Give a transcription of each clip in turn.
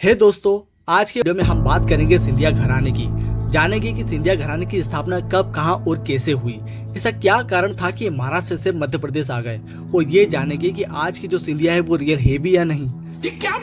हे दोस्तों, आज के वीडियो में हम बात करेंगे सिंधिया घराने की। जानेंगे कि सिंधिया घराने की स्थापना कब, कहां और कैसे हुई। ऐसा क्या कारण था कि महाराष्ट्र से मध्य प्रदेश आ गए, और ये जानेंगे कि आज की जो सिंधिया है वो रियल है भी या नहीं। ये क्या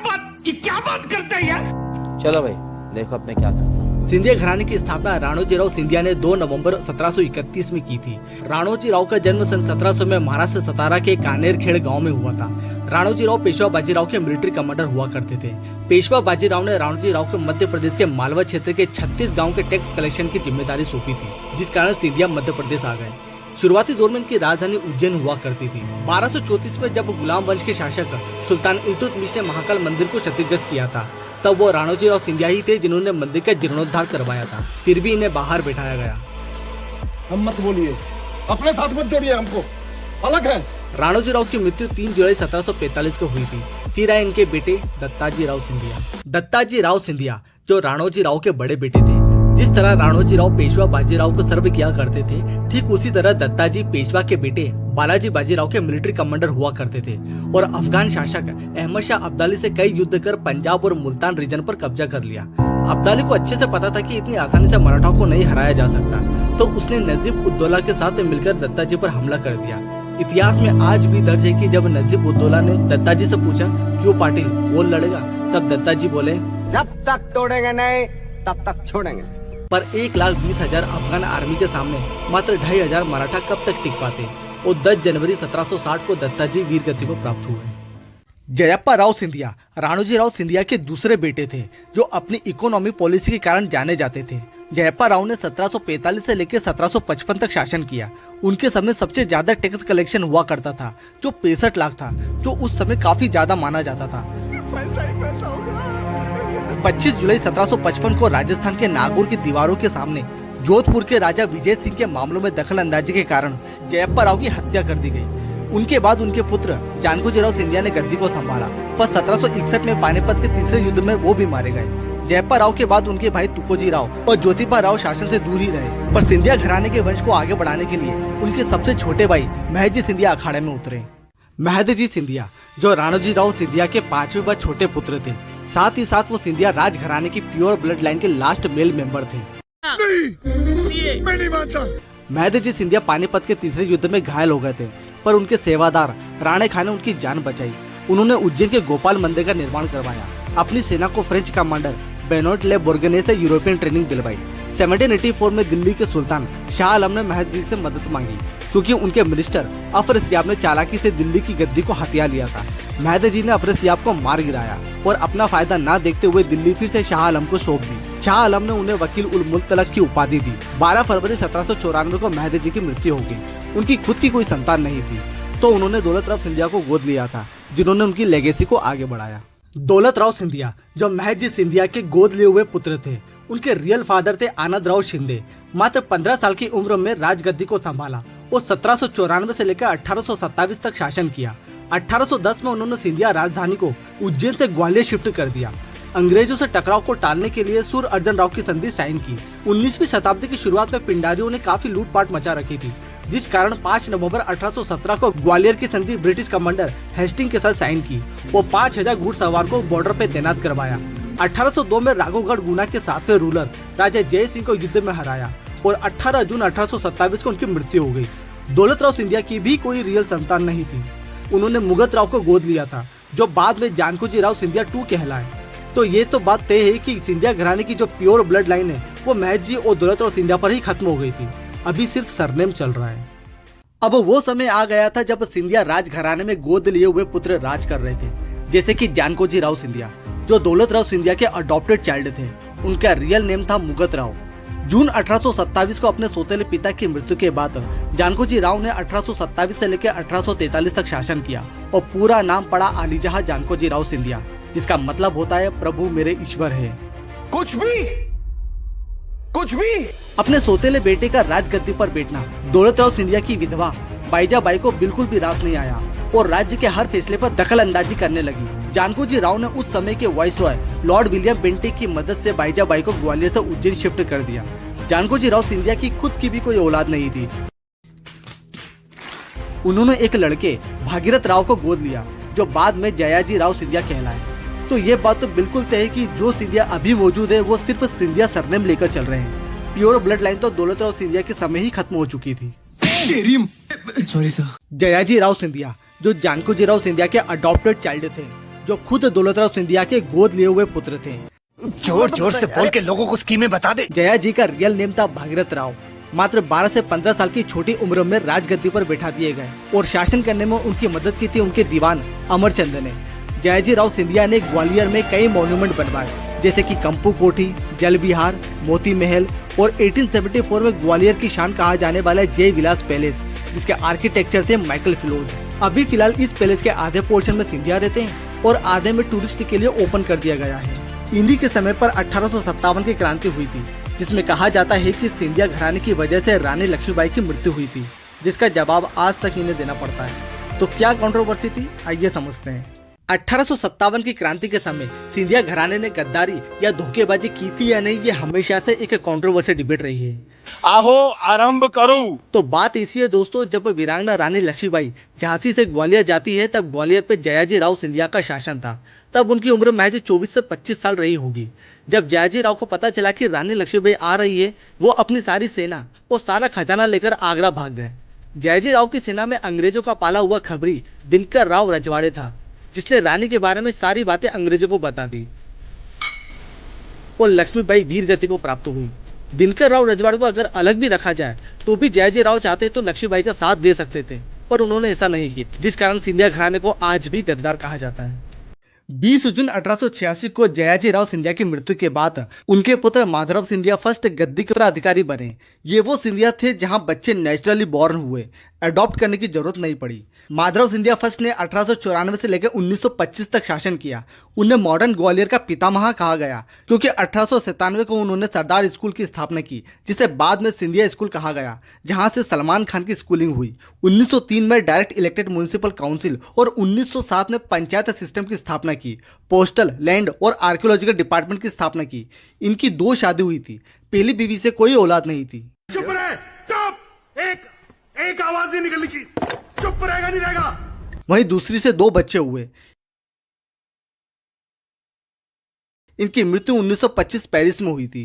बात करते हैं यार। चलो भाई, देखो अब मैं क्या करता हूँ। सिंधिया घराने की स्थापना राणोजी राव सिंधिया ने 2 नवंबर 1731 में की थी। राणोजी राव का जन्म सन 1700 में महाराष्ट्र सतारा के कानेरखेड़ गांव में हुआ था। राणोजी राव पेशवा बाजीराव के मिलिट्री कमांडर हुआ करते थे। पेशवा बाजीराव ने राणोजी राव को मध्य प्रदेश के मालवा क्षेत्र के 36 गाँव के टैक्स कलेक्शन की जिम्मेदारी सौंपी थी, जिस कारण सिंधिया मध्य प्रदेश आ गए। शुरुआती दौर में इनकी राजधानी उज्जैन हुआ करती थी। 1234 में जब गुलाम वंश के शासक सुल्तान इल्तुतमिश ने महाकाल मंदिर को क्षतिग्रस्त किया था, तब वो राणोजी राव सिंधिया ही थे जिन्होंने मंदिर का जीर्णोद्धार करवाया था। फिर भी इन्हें बाहर बैठाया गया। हम मत बोलिए, अपने साथ मत जोड़िए, हमको अलग है। राणोजी राव की मृत्यु 3 जुलाई 1745 को हुई थी। फिर आए इनके बेटे दत्ताजी राव सिंधिया। दत्ताजी राव सिंधिया जो राणोजी राव के बड़े बेटे थे। जिस तरह राणोजी राव पेशवा बाजीराव को सर्व किया करते थे, ठीक उसी तरह दत्ताजी पेशवा के बेटे बालाजी बाजीराव के मिलिट्री कमांडर हुआ करते थे और अफगान शासक अहमद शाह अब्दाली से कई युद्ध कर पंजाब और मुल्तान रीजन पर कब्जा कर लिया। अब्दाली को अच्छे से पता था कि इतनी आसानी से मराठाओं को नहीं हराया जा सकता, तो उसने नजीब उद्दौला के साथ मिलकर दत्ताजी पर हमला कर दिया। इतिहास में आज भी दर्ज है कि जब नजीब उद्दौला ने दत्ताजी से पूछा, क्यों पाटिल, वो लड़ेगा, तब दत्ताजी बोले, जब तक तोड़ेंगे नहीं तब तक छोड़ेंगे। पर 1,20,000 अफगान आर्मी के सामने मात्र 2,500 मराठा कब तक टिक पाते। और 10 जनवरी 1760 को दत्ताजी वीर गति को प्राप्त हुए। जयप्पा राव सिंधिया राणोजी राव सिंधिया के दूसरे बेटे थे, जो अपनी इकोनॉमी पॉलिसी के कारण जाने जाते थे। जयप्पा राव ने 1745 से लेकर 1755 तक शासन किया। उनके समय सबसे ज्यादा टैक्स कलेक्शन हुआ करता था, जो 65 लाख था, जो उस समय काफी ज्यादा माना जाता था। 25 जुलाई 1755 को राजस्थान के नागौर की दीवारों के सामने जोधपुर के राजा विजय सिंह के मामलों में दखल अंदाजी के कारण जयप्पा राव की हत्या कर दी गई। उनके बाद उनके पुत्र जानकोजी राव सिंधिया ने गद्दी को संभाला, पर 1761 में पानीपत के तीसरे युद्ध में वो भी मारे गए। जयप्पा राव के बाद उनके भाई तुकोजी राव और ज्योतिबा राव शासन से दूर ही रहे, पर सिंधिया घराने के वंश को आगे बढ़ाने के लिए उनके सबसे छोटे भाई महदजी सिंधिया अखाड़े में उतरे। महदजी सिंधिया जो राणोजी राव सिंधिया के 5वें व छोटे पुत्र थे, साथ ही साथ वो सिंधिया राजघराने की प्योर ब्लड लाइन के लास्ट मेल मेंबर थे। मैं नहीं मानता। महदजी सिंधिया पानीपत के तीसरे युद्ध में घायल हो गए थे, पर उनके सेवादार राणे खां ने उनकी जान बचाई। उन्होंने उज्जैन के गोपाल मंदिर का निर्माण करवाया। अपनी सेना को फ्रेंच कमांडर बेनोट ले बोर्गने से यूरोपियन ट्रेनिंग दिलवाई। 1784 में दिल्ली के सुल्तान शाह आलम ने महदजी से मदद मांगी, क्योंकि उनके मिनिस्टर अफरसियाब ने चालाकी से दिल्ली की गद्दी को हथिया लिया था। महदजी ने अफरसियाब को मार गिराया और अपना फायदा न देखते हुए दिल्ली फिर से शाह आलम को सौंप दी। शाह आलम ने उन्हें वकील उल मुल्क तलक की उपाधि दी। 12 फरवरी 1794 को महदजी की मृत्यु हो गई। उनकी खुद की कोई संतान नहीं थी, तो उन्होंने दौलत राव सिंधिया को गोद लिया था, जिन्होंने उनकी लेगेसी को आगे बढ़ाया। दौलत राव सिंधिया जो महदजी सिंधिया के गोद लिए हुए पुत्र थे, उनके रियल फादर थे आनंद राव शिंदे। मात्र 15 साल की उम्र में राजगद्दी को संभाला और 1794 से लेकर 1827 तक शासन किया। 1810 में उन्होंने सिंधिया राजधानी को उज्जैन से ग्वालियर शिफ्ट कर दिया। अंग्रेजों से टकराव को टालने के लिए सूर अर्जन राव की संधि साइन की। 19वीं शताब्दी की शुरुआत में पिंडारियों ने काफी लूटपाट मचा रखी थी, जिस कारण 5 नवंबर 1817 को ग्वालियर की संधि ब्रिटिश कमांडर हेस्टिंग के साथ साइन की। वो 5000 घुड़सवार को बॉर्डर पे तैनात करवाया। 1802 में राघवगढ़ गुना के 7वें रूलर राजा जय सिंह को युद्ध में हराया और 18 जून 1827 को उनकी मृत्यु हो गई। दौलत राव सिंधिया की भी कोई रियल संतान नहीं थी। उन्होंने मुगत राव को गोद लिया था, जो बाद में जानकोजी राव सिंधिया 2 कहलाए। तो ये तो बात तय है कि सिंधिया घराने की जो प्योर ब्लड लाइन है, वो महदजी और दौलत राव सिंधिया पर ही खत्म हो गई थी। अभी सिर्फ सरनेम चल रहा है। अब वो समय आ गया था जब सिंधिया राजघराने में गोद लिए हुए पुत्र राज कर रहे थे, जैसे कि जानकोजी राव सिंधिया, जो दौलत राव सिंधिया के अडॉप्टेड चाइल्ड थे। उनका रियल नेम था मुगत राव। जून 1827 को अपने सौतेले पिता की मृत्यु के बाद जानकोजी राव ने 1827 से लेकर 1843 तक शासन किया और पूरा नाम पड़ा आलीजहा जानकोजी राव सिंधिया, जिसका मतलब होता है प्रभु मेरे ईश्वर है। कुछ भी अपने सौतेले बेटे का राजगद्दी पर बैठना दौलत राव सिंधिया की विधवा बाईजाबाई को बिल्कुल भी रास नहीं आया और राज्य के हर फैसले पर दखल अंदाजी करने लगी। जानकोजी राव ने उस समय के वाइसरॉय लॉर्ड विलियम बेंटिक की मदद से बाईजाबाई को ग्वालियर से उज्जैन शिफ्ट कर दिया। जानकोजी राव सिंधिया की खुद की भी कोई औलाद नहीं थी। उन्होंने एक लड़के भागीरथ राव को गोद लिया, जो बाद में जयाजी राव सिंधिया कहलाए। तो ये बात तो बिल्कुल तय है कि जो सिंधिया अभी मौजूद है वो सिर्फ सिंधिया सरनेम लेकर चल रहे हैं। प्योर ब्लड लाइन तो दौलतराव सिंधिया के समय ही खत्म हो चुकी थी। Sorry sir. जयाजी राव सिंधिया जो जानकोजी राव सिंधिया के अडॉप्टेड चाइल्ड थे, जो खुद दौलतराव सिंधिया के गोद लिए हुए पुत्र थे। जोर जोर से बोल के लोगों को स्कीमें बता दे। जयाजी का रियल नेम था भागीरथ राव। मात्र 12 से 15 साल की छोटी उम्र में राजगद्दी पर बैठा दिए गए और शासन करने में उनकी मदद की थी उनके दीवान अमरचंद ने। जयाजी राव सिंधिया ने ग्वालियर में कई मॉन्यूमेंट बनवाए, जैसे कि कंपू कोठी, जल विहार, मोती महल और 1874 में ग्वालियर की शान कहा जाने वाला जय विलास पैलेस, जिसके आर्किटेक्चर थे माइकल फिलोज। अभी फिलहाल इस पैलेस के आधे पोर्शन में सिंधिया रहते हैं और आधे में टूरिस्ट के लिए ओपन कर दिया गया है। इन्हीं के समय पर 1857 की क्रांति हुई थी, जिसमें कहा जाता है कि सिंधिया घराने की वजह से रानी लक्ष्मीबाई की मृत्यु हुई थी, जिसका जवाब आज तक इन्हें देना पड़ता है। तो क्या कंट्रोवर्सी थी, आइए समझते हैं। 1857 की क्रांति के समय सिंधिया घराने ने गद्दारी या धोखेबाजी की थी या नहीं, ये हमेशा से एक कंट्रोवर्सी डिबेट रही है। आहो आरंभ करो। तो बात ऐसी है दोस्तों, जब वीरांगना रानी लक्ष्मीबाई झांसी से ग्वालियर जाती है तब ग्वालियर पे जयाजी राव सिंधिया का शासन था। तब उनकी उम्र महज 24 से 25 साल रही होगी। जब जयाजी राव को पता चला कि रानी लक्ष्मीबाई आ रही है, वो अपनी सारी सेना और सारा खजाना लेकर आगरा भाग गए। जयाजी राव की सेना में अंग्रेजों का पाला हुआ खबरी दिनकर राव रजवाड़े था, जिसने रानी के बारे में सारी बातें अंग्रेजों को बता दी और लक्ष्मीबाई वीर गति को प्राप्त हुई। दिनकर राव रजवाड़े को अगर अलग भी रखा जाए तो भी जयाजी राव चाहते तो लक्ष्मीबाई का साथ दे सकते थे, पर उन्होंने ऐसा नहीं किया, जिस कारण सिंधिया घराने को आज भी गद्दार कहा जाता है। 20 जून 1886 को जयाजी राव सिंधिया की मृत्यु के बाद उनके पुत्र माधवराव सिंधिया फर्स्ट गद्दी के उत्तराधिकारी बने। ये वो सिंधिया थे जहां बच्चे नेचुरली बॉर्न हुए, अडॉप्ट करने की जरूरत नहीं पड़ी। माधवराव सिंधिया फर्स्ट ने 1894 से लेकर 1925 तक शासन किया। उन्हें मॉडर्न ग्वालियर का पितामह कहा गया, क्योंकि 1897 को उन्होंने सरदार स्कूल की स्थापना की, जिसे बाद में सिंधिया स्कूल कहा गया, जहां से सलमान खान की स्कूलिंग हुई। 1903 में डायरेक्ट इलेक्टेड म्युनिसिपल काउंसिल और 1907 में पंचायत सिस्टम की स्थापना की। पोस्टल, लैंड और आर्कियोलॉजिकल डिपार्टमेंट की स्थापना की। इनकी 2 शादी हुई थी। पहली बीवी से कोई औलाद नहीं थी। चुप रहे, चुप। एक आवाज नहीं निकलनी चाहिए। चुप रहेगा नहीं रहेगा। वहीं दूसरी से 2 बच्चे हुए। इनकी मृत्यु 1925 पेरिस में हुई थी।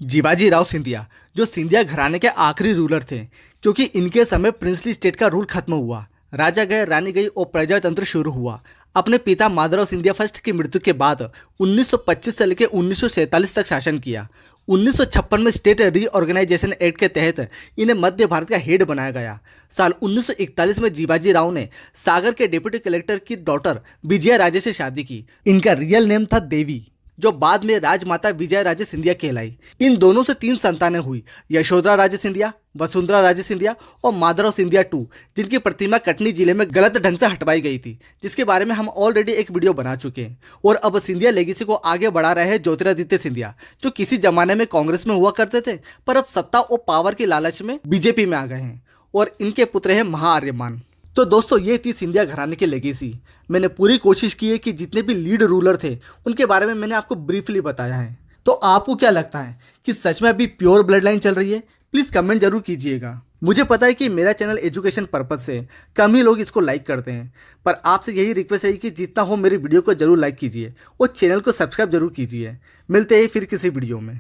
जीवाजी राव सिंधिया जो सिंधिया घराने के आखिरी रूलर थे, क्योंकि इनके समय प्रिंसली स्टेट का रूल खत्म हुआ। राजा गए, रानी गई और प्रजातंत्र शुरू हुआ। अपने पिता माधवराव सिंधिया फर्स्ट की मृत्यु के बाद 1925 से लेकर 1947 तक शासन किया। 1956 में स्टेट रीऑर्गेनाइजेशन एक्ट के तहत इन्हें मध्य भारत का हेड बनाया गया। साल 1941 में जीवाजी राव ने सागर के डिप्टी कलेक्टर की डॉटर विजया राजे से शादी की। इनका रियल नेम था देवी, जो बाद में राजमाता विजय राजे सिंधिया कहलाई। इन दोनों से 3 संतानें हुई, यशोधरा राजे सिंधिया, वसुंधरा राजे सिंधिया और माधवराव सिंधिया 2, जिनकी प्रतिमा कटनी जिले में गलत ढंग से हटवाई गई थी, जिसके बारे में हम ऑलरेडी एक वीडियो बना चुके हैं। और अब सिंधिया लेगेसी को आगे बढ़ा रहे हैं ज्योतिरादित्य सिंधिया, जो किसी जमाने में कांग्रेस में हुआ करते थे, पर अब सत्ता और पावर के लालच में बीजेपी में आ गए हैं। और इनके पुत्र हैं महाआर्यमान। तो दोस्तों, ये थी सिंधिया घराने की लेगेसी। मैंने पूरी कोशिश की है कि जितने भी लीड रूलर थे उनके बारे में मैंने आपको ब्रीफली बताया है। तो आपको क्या लगता है कि सच में अभी प्योर ब्लड लाइन चल रही है? प्लीज़ कमेंट जरूर कीजिएगा। मुझे पता है कि मेरा चैनल एजुकेशन पर्पज से कम ही लोग इसको लाइक करते हैं, पर आपसे यही रिक्वेस्ट है कि जितना हो मेरी वीडियो को जरूर लाइक कीजिए और चैनल को सब्सक्राइब जरूर कीजिए। मिलते हैं फिर किसी वीडियो में।